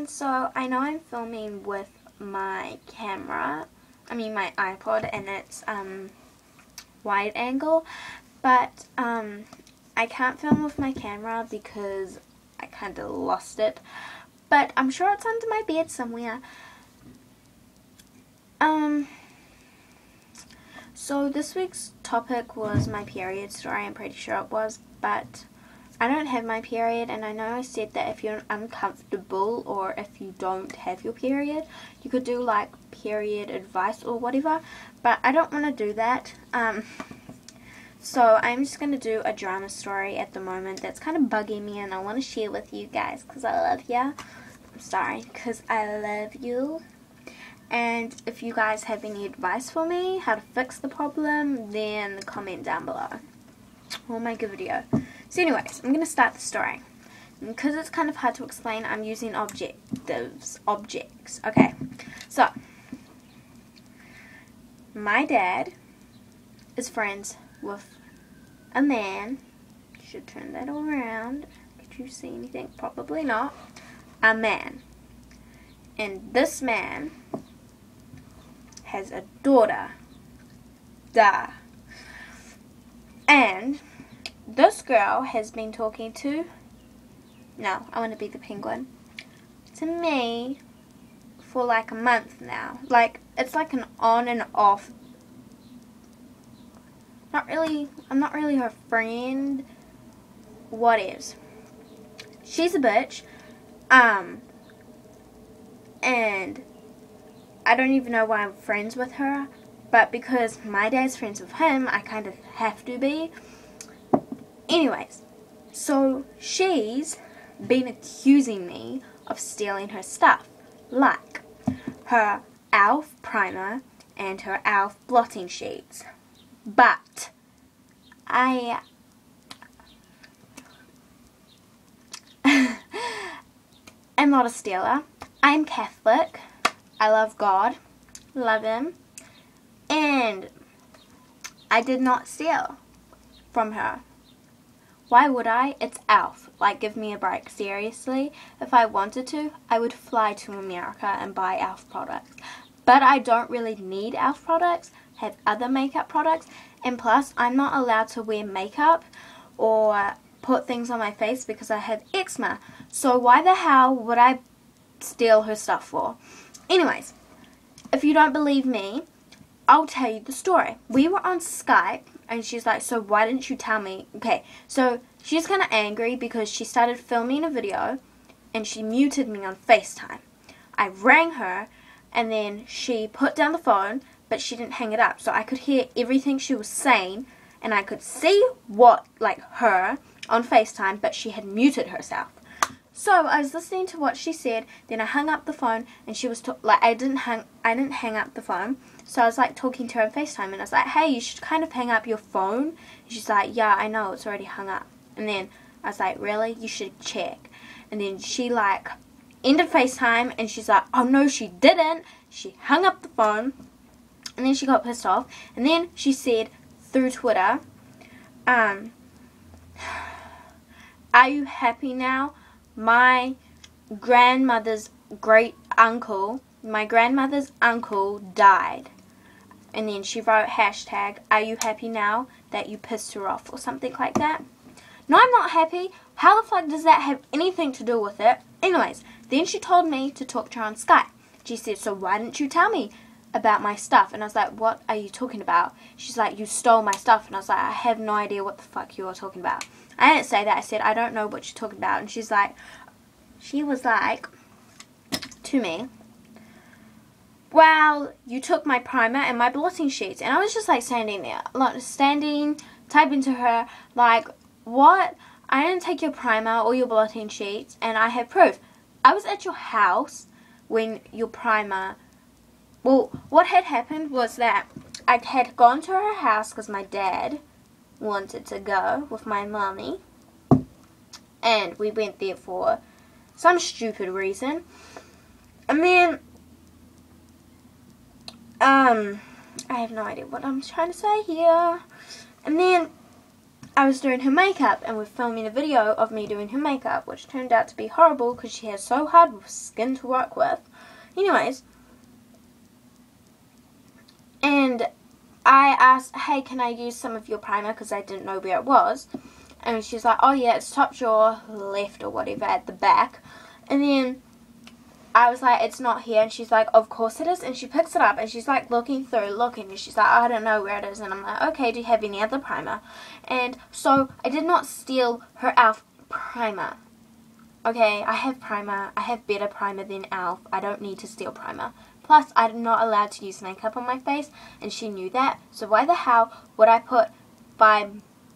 So I know I'm filming with my camera, my iPod, and it's wide angle, but I can't film with my camera because I kind of lost it, but I'm sure it's under my bed somewhere. So this week's topic was my period story. I'm pretty sure it was, but I don't have my period, and I know I said that if you're uncomfortable or if you don't have your period, you could do like period advice or whatever, but I don't want to do that. So I'm just going to do a drama story at the moment that's kind of bugging me, and I want to share with you guys because I love you. I'm sorry, because I love you. And if you guys have any advice for me, how to fix the problem, then comment down below. Or make a video. So anyways, I'm going to start the story. And because it's kind of hard to explain, I'm using objects. Okay, so my dad is friends with a man. Should turn that all around. Could you see anything? Probably not. A man. And this man has a daughter. Duh. And this girl has been talking to, no, I want to be the penguin, to me for like a month now. Like, it's like an on and off. I'm not really her friend. What is? She's a bitch. And I don't even know why I'm friends with her, but because my dad's friends with him, I kind of have to be. Anyways, so she's been accusing me of stealing her stuff, like her e.l.f. primer and her e.l.f. blotting sheets. But I am not a stealer. I'm Catholic. I love God, love Him, and I did not steal from her. Why would I? It's e.l.f. Like, give me a break. Seriously, if I wanted to, I would fly to America and buy e.l.f. products. But I don't really need e.l.f. products. I have other makeup products, and plus, I'm not allowed to wear makeup or put things on my face because I have eczema. So why the hell would I steal her stuff for? Anyways, if you don't believe me, I'll tell you the story. We were on Skype, and she's like, so why didn't you tell me? Okay, so she's kind of angry because she started filming a video, and she muted me on FaceTime. I rang her, and then she put down the phone, but she didn't hang it up. So I could hear everything she was saying, and I could see her on FaceTime, but she had muted herself. So I was listening to what she said, then I hung up the phone, and she was I didn't hang up the phone. So I was like talking to her on FaceTime, and I was like, hey, you should kind of hang up your phone. And she's like, yeah, I know, it's already hung up. And then I was like, really? You should check. And then she like ended FaceTime, and she's like, oh no, she didn't. She hung up the phone, and then she got pissed off, and then she said through Twitter, are you happy now? My grandmother's uncle died. And then she wrote hashtag, are you happy now that you pissed her off, or something like that. No, I'm not happy. How the fuck does that have anything to do with it? Anyways, then she told me to talk to her on Skype. She said, so why didn't you tell me about my stuff? And I was like, what are you talking about? She's like, you stole my stuff. And I was like, I have no idea what the fuck you are talking about. I didn't say that. I said, I don't know what you're talking about. And she was like to me, well, you took my primer and my blotting sheets. And I was just like standing there, typing to her, like, what? I didn't take your primer or your blotting sheets, and I have proof. I was at your house when your primer, well, what had happened was that I had gone to her house because my dad wanted to go with my mommy, and we went there for some stupid reason. And then I have no idea what I'm trying to say here. And then I was doing her makeup and we're filming a video of me doing her makeup, which turned out to be horrible because she has so hard skin to work with. Anyways, and I asked, hey, can I use some of your primer, because I didn't know where it was. And she's like, oh yeah, it's top drawer left or whatever at the back. And then I was like, it's not here. And she's like, of course it is. And she picks it up and she's like looking, and she's like, I don't know where it is. And I'm like, okay, do you have any other primer? And so I did not steal her e.l.f. primer. Okay, I have primer. I have better primer than e.l.f. I don't need to steal primer. Plus, I'm not allowed to use makeup on my face, and she knew that. So why the hell would I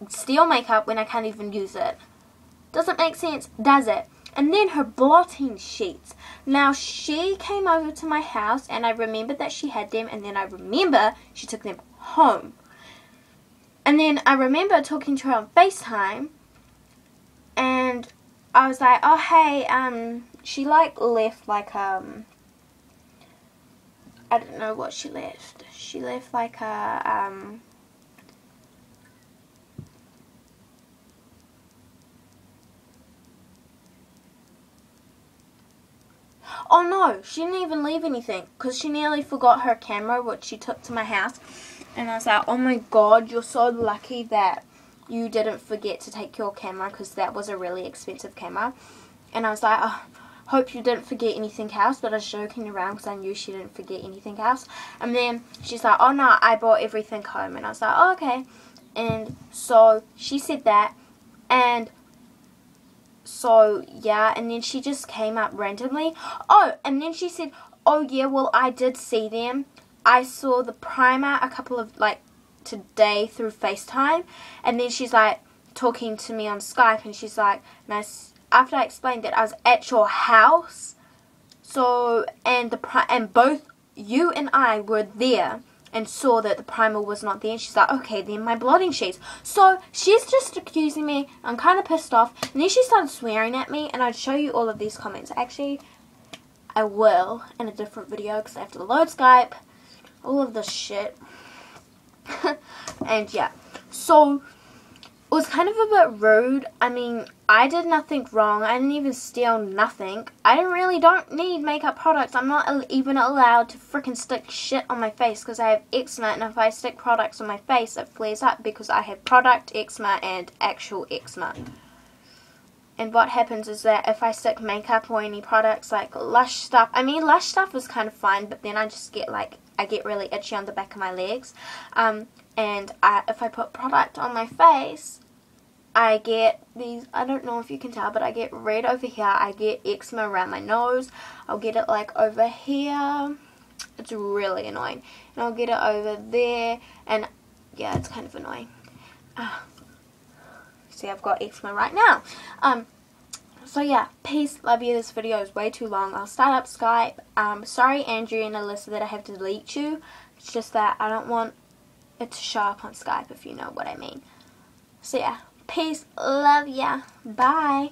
steal makeup when I can't even use it? Doesn't make sense, does it? And then her blotting sheets. Now, she came over to my house, and I remembered that she had them, and then I remember she took them home. And then I remember talking to her on FaceTime, and I was like, oh, hey, she, like, left, like, I don't know what she left. She left, like, a, oh no, she didn't even leave anything, because she nearly forgot her camera, which she took to my house. And I was like, oh my god, you're so lucky that you didn't forget to take your camera, because that was a really expensive camera. And I was like, oh, hope you didn't forget anything else, but I was joking around because I knew she didn't forget anything else. And then she's like, oh no, I brought everything home. And I was like, oh, okay. And so she said that, and so yeah, and then she just came up randomly. Oh, and then she said, oh yeah, well, I did see them. I saw the primer a couple of, like, today through FaceTime. And then she's like talking to me on Skype, and she's like, after I explained that I was at your house, so, and both you and I were there and saw that the primer was not there, and she's like, okay, then my blotting sheets. So she's just accusing me. I'm kind of pissed off. And then she started swearing at me, and I'd show you all of these comments. Actually, I will in a different video because I have to load Skype, all of this shit. And yeah, so it was kind of a bit rude. I mean, I did nothing wrong. I didn't even steal nothing. I don't need makeup products. I'm not even allowed to freaking stick shit on my face because I have eczema, and if I stick products on my face, it flares up because I have product eczema and actual eczema. And what happens is that if I stick makeup or any products like Lush stuff, I mean, Lush stuff is kind of fine, but then I just get like, I get really itchy on the back of my legs. And if I put product on my face, I get these, I don't know if you can tell, but I get red over here. I get eczema around my nose. I'll get it like over here. It's really annoying. And I'll get it over there. And yeah, it's kind of annoying. See, I've got eczema right now. So yeah, peace, love you. This video is way too long. I'll start up Skype. Sorry, Andrew and Alyssa, that I have to delete you. It's just that I don't want it to show up on Skype, if you know what I mean. So yeah, peace, love ya, bye.